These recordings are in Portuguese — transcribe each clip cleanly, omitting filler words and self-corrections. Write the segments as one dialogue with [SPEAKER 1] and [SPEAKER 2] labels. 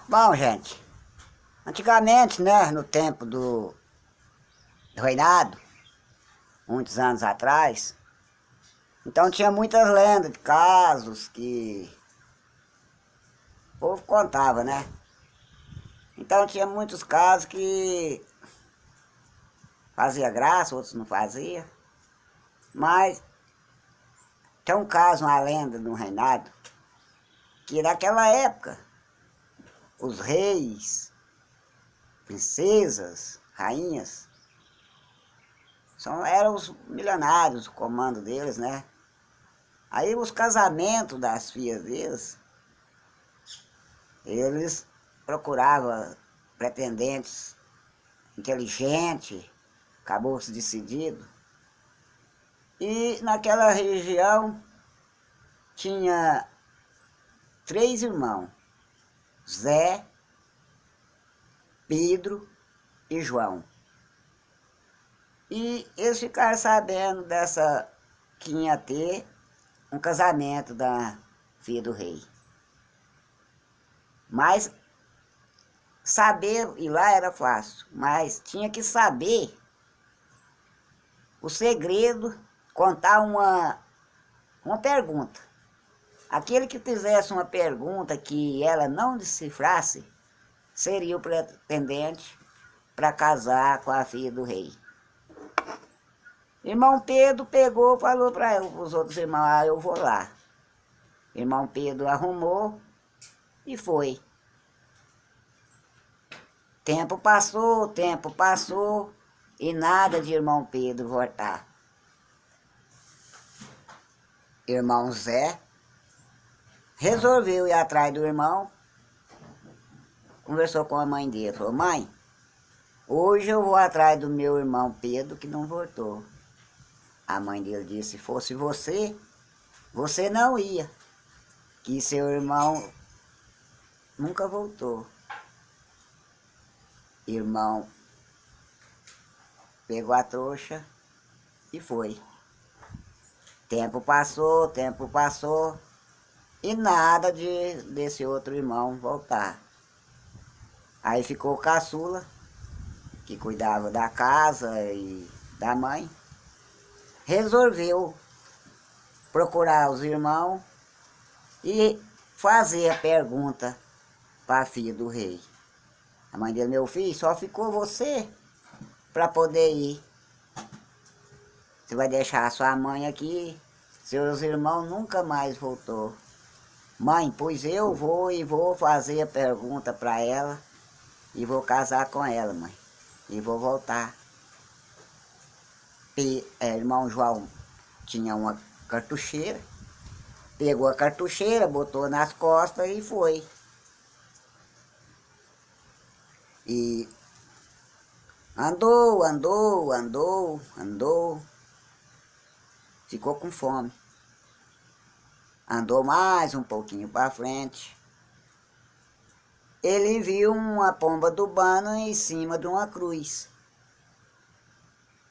[SPEAKER 1] Bom, gente, antigamente, né, no tempo do reinado, muitos anos atrás, então tinha muitas lendas de casos que o povo contava, né? Então tinha muitos casos que fazia graça, outros não fazia, mas tem um caso, uma lenda de um reinado, que naquela época, os reis, princesas, rainhas, eram os milionários, o comando deles, né? Aí os casamentos das filhas deles, eles procuravam pretendentes inteligentes, caboclos decididos. E naquela região tinha 3 irmãos, Zé, Pedro e João. E eles ficaram sabendo que ia ter um casamento da filha do rei. Mas saber ir lá era fácil, mas tinha que saber o segredo, contar uma pergunta. Aquele que fizesse uma pergunta que ela não decifrasse, seria o pretendente para casar com a filha do rei. Irmão Pedro pegou e falou para os outros irmãos, eu vou lá. Irmão Pedro arrumou e foi. Tempo passou e nada de irmão Pedro voltar. Irmão Zé resolveu ir atrás do irmão, conversou com a mãe dele, falou, mãe, hoje eu vou atrás do meu irmão Pedro que não voltou. A mãe dele disse, se fosse você, você não ia, que seu irmão nunca voltou. Irmão pegou a trouxa e foi. Tempo passou e nada desse outro irmão voltar. Aí ficou o caçula, que cuidava da casa e da mãe, resolveu procurar os irmãos e fazer a pergunta para a filha do rei. A mãe dele, meu filho, só ficou você para poder ir. Você vai deixar a sua mãe aqui, seus irmãos nunca mais voltou. Mãe, pois eu vou fazer a pergunta para ela e vou casar com ela, mãe. E vou voltar. Irmão João tinha uma cartucheira, pegou a cartucheira, botou nas costas e foi. E andou, ficou com fome. Andou mais um pouquinho para frente. Ele viu uma pomba do bano em cima de uma cruz.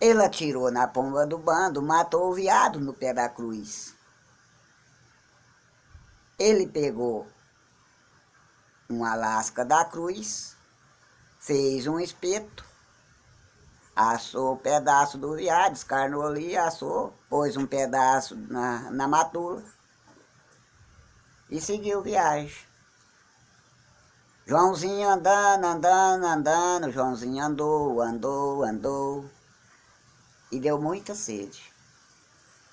[SPEAKER 1] Ele atirou na pomba do bando, matou o veado no pé da cruz. Ele pegou uma lasca da cruz, fez um espeto, assou um pedaço do veado, descarnou ali, assou, pôs um pedaço na matula e seguiu viagem. Joãozinho andando, Joãozinho andou e deu muita sede.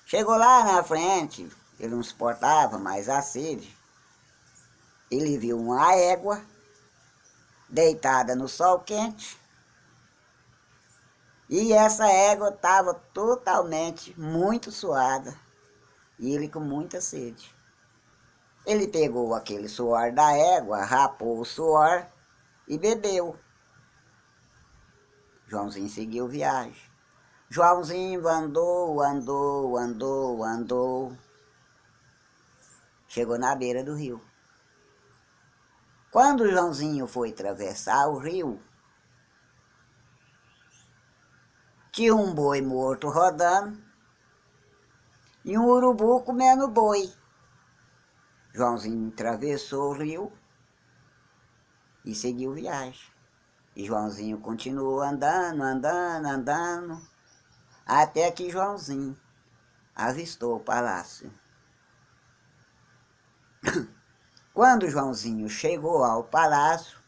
[SPEAKER 1] Chegou lá na frente, ele não suportava mais a sede, ele viu uma égua deitada no sol quente, e essa égua estava totalmente muito suada, e ele com muita sede. Ele pegou aquele suor da égua, rapou o suor e bebeu. Joãozinho seguiu viagem. Joãozinho andou. Chegou na beira do rio. Quando o Joãozinho foi atravessar o rio, tinha um boi morto rodando e um urubu comendo boi. Joãozinho atravessou o rio e seguiu viagem. E Joãozinho continuou andando, andando, andando, até que Joãozinho avistou o palácio. Quando Joãozinho chegou ao palácio,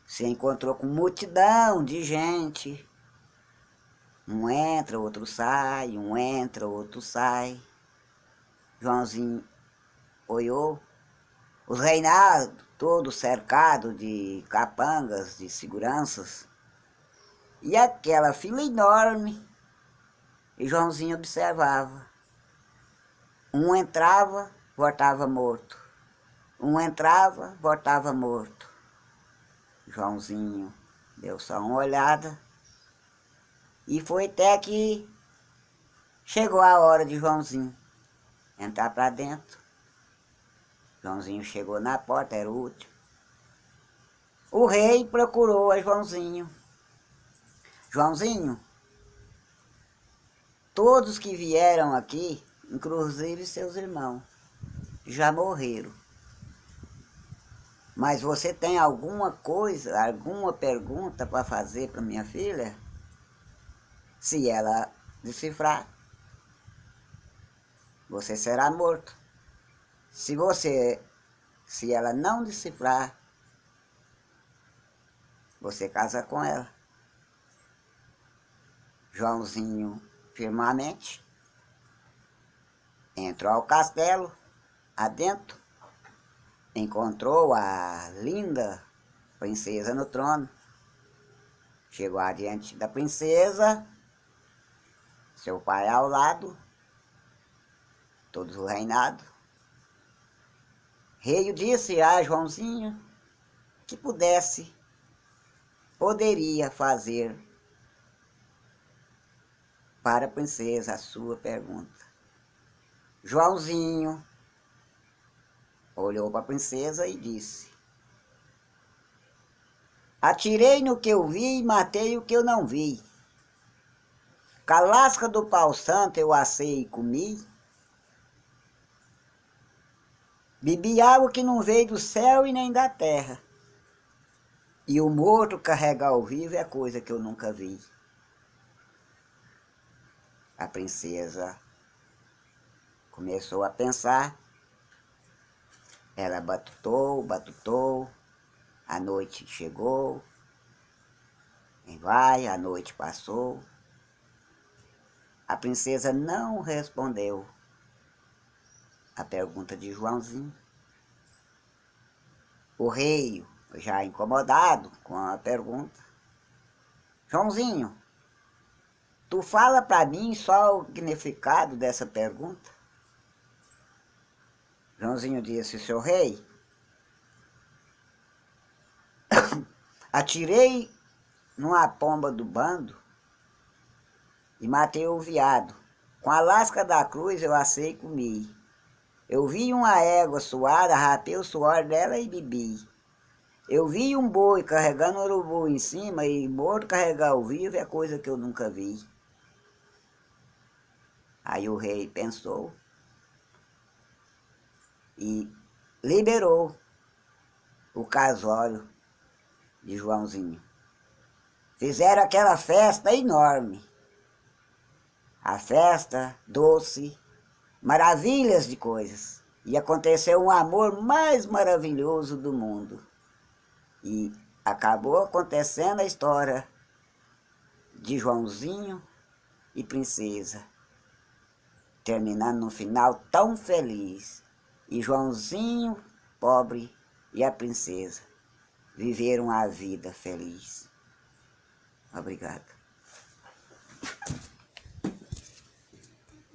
[SPEAKER 1] se encontrou com multidão de gente. Um entra, outro sai, um entra, outro sai. Joãozinho olhou, os reinados todos cercados de capangas, de seguranças, e aquela fila enorme, e Joãozinho observava. Um entrava, voltava morto. Um entrava, voltava morto. Joãozinho deu só uma olhada e foi até que chegou a hora de Joãozinho entrar para dentro. Joãozinho chegou na porta, era o último. O rei procurou a Joãozinho. Joãozinho, todos que vieram aqui, inclusive seus irmãos, já morreram. Mas você tem alguma coisa, alguma pergunta para fazer para minha filha? Se ela decifrar, você será morto. Se ela não decifrar, você casa com ela. Joãozinho, firmemente, entrou ao castelo, adentro, encontrou a linda princesa no trono. Chegou adiante da princesa, seu pai ao lado, todos o reinado. Rei disse a Joãozinho que poderia fazer para a princesa a sua pergunta. Joãozinho olhou para a princesa e disse: atirei no que eu vi e matei o que eu não vi. Calasca do pau santo eu assei e comi. Bebi água que não veio do céu e nem da terra. E o morto carregar o vivo é coisa que eu nunca vi. A princesa começou a pensar. Ela batutou, a noite chegou, e a noite passou. A princesa não respondeu a pergunta de Joãozinho. O rei, já incomodado com a pergunta: Joãozinho, tu fala para mim só o significado dessa pergunta? Joãozinho disse: seu rei, atirei numa pomba do bando e matei o veado. Com a lasca da cruz eu assei e comi. Eu vi uma égua suada, rapei o suor dela e bebi. Eu vi um boi carregando um urubu em cima e morto carregar o vivo é coisa que eu nunca vi. Aí o rei pensou e liberou o casório de Joãozinho. Fizeram aquela festa enorme. A festa doce, maravilhas de coisas. E aconteceu um amor mais maravilhoso do mundo. E acabou acontecendo a história de Joãozinho e princesa, terminando num final tão feliz. E Joãozinho, pobre, e a princesa viveram a vida feliz. Obrigado.